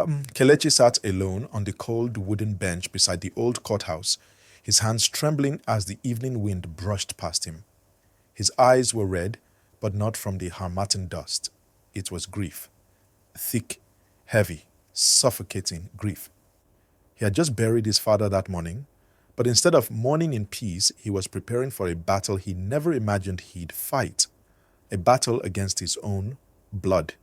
Kelechi sat alone on the cold wooden bench beside the old courthouse, his hands trembling as the evening wind brushed past him. His eyes were red, but not from the harmattan dust. It was grief. Thick, heavy, suffocating grief. He had just buried his father that morning, but instead of mourning in peace, he was preparing for a battle he never imagined he'd fight. A battle against his own blood.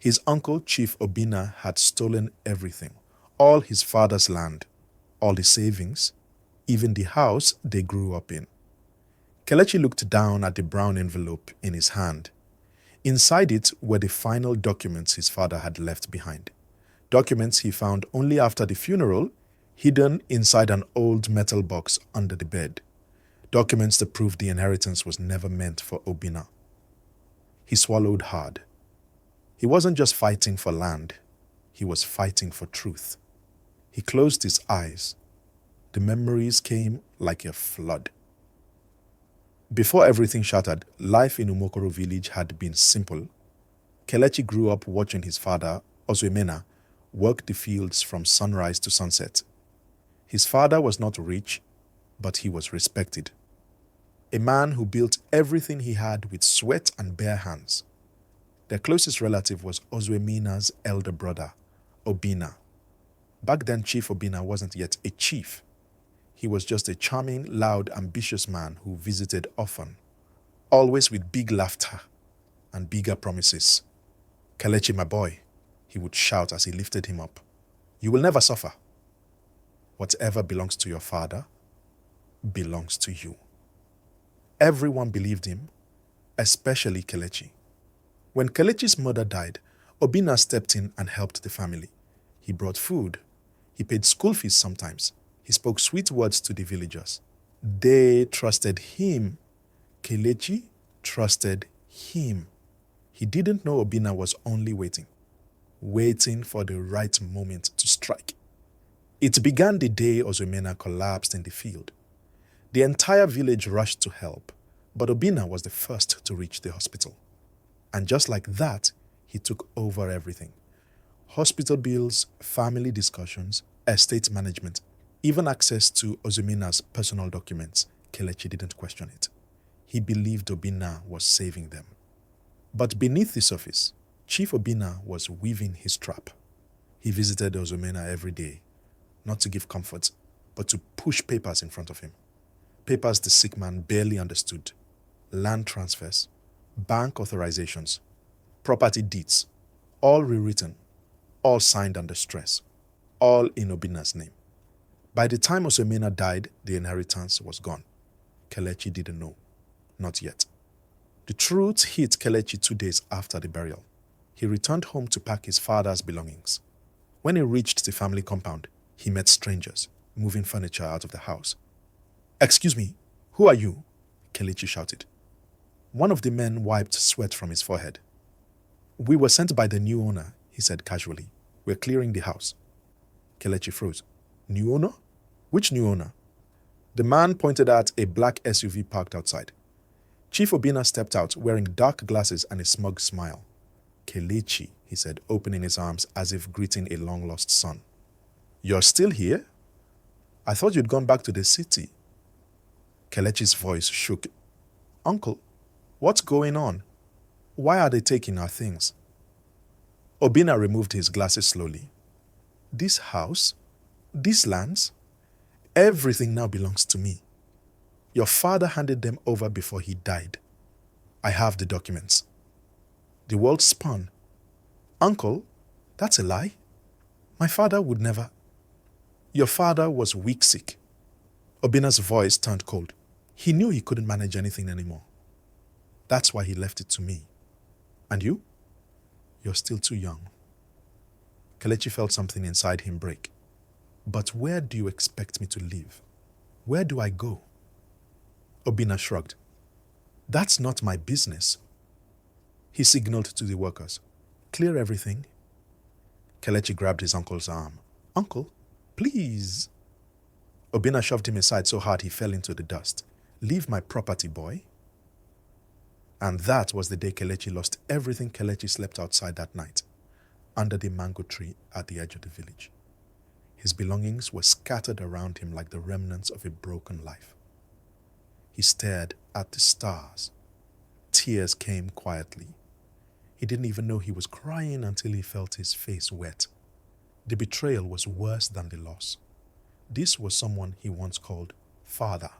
His uncle, Chief Obinna, had stolen everything. All his father's land, all the savings, even the house they grew up in. Kelechi looked down at the brown envelope in his hand. Inside it were the final documents his father had left behind. Documents he found only after the funeral, hidden inside an old metal box under the bed. Documents that proved the inheritance was never meant for Obinna. He swallowed hard. He wasn't just fighting for land, he was fighting for truth. He closed his eyes. The memories came like a flood. Before everything shattered, life in Umokoro village had been simple. Kelechi grew up watching his father, Ozuemena, work the fields from sunrise to sunset. His father was not rich, but he was respected. A man who built everything he had with sweat and bare hands. Their closest relative was Ozuemena's elder brother, Obinna. Back then, Chief Obinna wasn't yet a chief. He was just a charming, loud, ambitious man who visited often, always with big laughter and bigger promises. "Kelechi, my boy," he would shout as he lifted him up. "You will never suffer. Whatever belongs to your father belongs to you." Everyone believed him, especially Kelechi. When Kelechi's mother died, Obinna stepped in and helped the family. He brought food. He paid school fees sometimes. He spoke sweet words to the villagers. They trusted him. Kelechi trusted him. He didn't know Obinna was only waiting for the right moment to strike. It began the day Ozuemena collapsed in the field. The entire village rushed to help, but Obinna was the first to reach the hospital. And just like that, he took over everything. Hospital bills, family discussions, estate management, even access to Ozuemena's personal documents. Kelechi didn't question it. He believed Obinna was saving them. But beneath the surface, Chief Obinna was weaving his trap. He visited Ozuemena every day, not to give comfort, but to push papers in front of him. Papers the sick man barely understood. Land transfers, bank authorizations, property deeds, all rewritten, all signed under stress, all in Obinna's name. By the time Ozuemena died, the inheritance was gone. Kelechi didn't know. Not yet. The truth hit Kelechi 2 days after the burial. He returned home to pack his father's belongings. When he reached the family compound, he met strangers, moving furniture out of the house. "Excuse me, who are you?" Kelechi shouted. One of the men wiped sweat from his forehead. "We were sent by the new owner," he said casually. "We're clearing the house." Kelechi froze. "New owner? Which new owner?" The man pointed at a black SUV parked outside. Chief Obinna stepped out, wearing dark glasses and a smug smile. "Kelechi," he said, opening his arms as if greeting a long-lost son. "You're still here? I thought you'd gone back to the city." Kelechi's voice shook. "Uncle, what's going on? Why are they taking our things?" Obinna removed his glasses slowly. "This house, these lands, everything now belongs to me. Your father handed them over before he died. I have the documents." The world spun. "Uncle, that's a lie. My father would never." "Your father was weak sick." Obinna's voice turned cold. He knew he couldn't manage anything anymore. "That's why he left it to me. And you? You're still too young." Kelechi felt something inside him break. "But where do you expect me to live? Where do I go?" Obinna shrugged. "That's not my business." He signaled to the workers. "Clear everything." Kelechi grabbed his uncle's arm. "Uncle, please." Obinna shoved him aside so hard he fell into the dust. "Leave my property, boy." And that was the day Kelechi lost everything. Kelechi slept outside that night. under the mango tree at the edge of the village. His belongings were scattered around him like the remnants of a broken life. He stared at the stars. Tears came quietly. He didn't even know he was crying until he felt his face wet. The betrayal was worse than the loss. This was someone he once called father,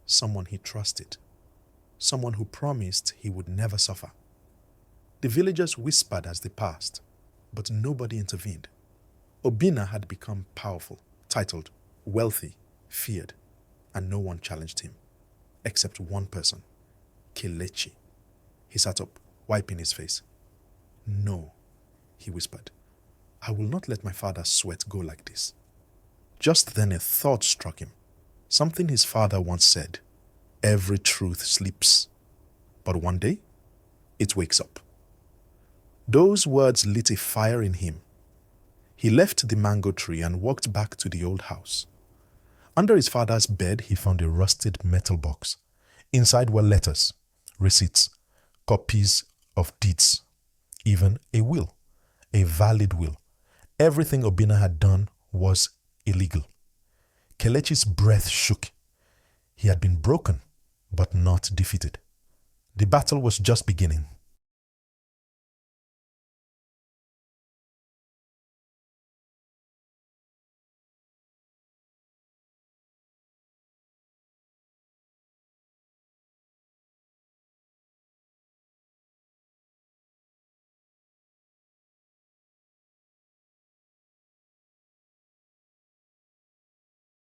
someone he trusted, someone who promised he would never suffer. The villagers whispered as they passed, but nobody intervened. Obinna had become powerful, titled, wealthy, feared, and no one challenged him, except one person, Kelechi. He sat up, wiping his face. "No," he whispered. "I will not let my father's sweat go like this." Just then a thought struck him. Something his father once said, "Every truth sleeps, but one day it wakes up." Those words lit a fire in him. He left the mango tree and walked back to the old house. Under his father's bed, he found a rusted metal box. Inside were letters, receipts, copies of deeds, even a will, a valid will. Everything Obinna had done was illegal. Kelechi's breath shook. He had been broken, but not defeated. The battle was just beginning.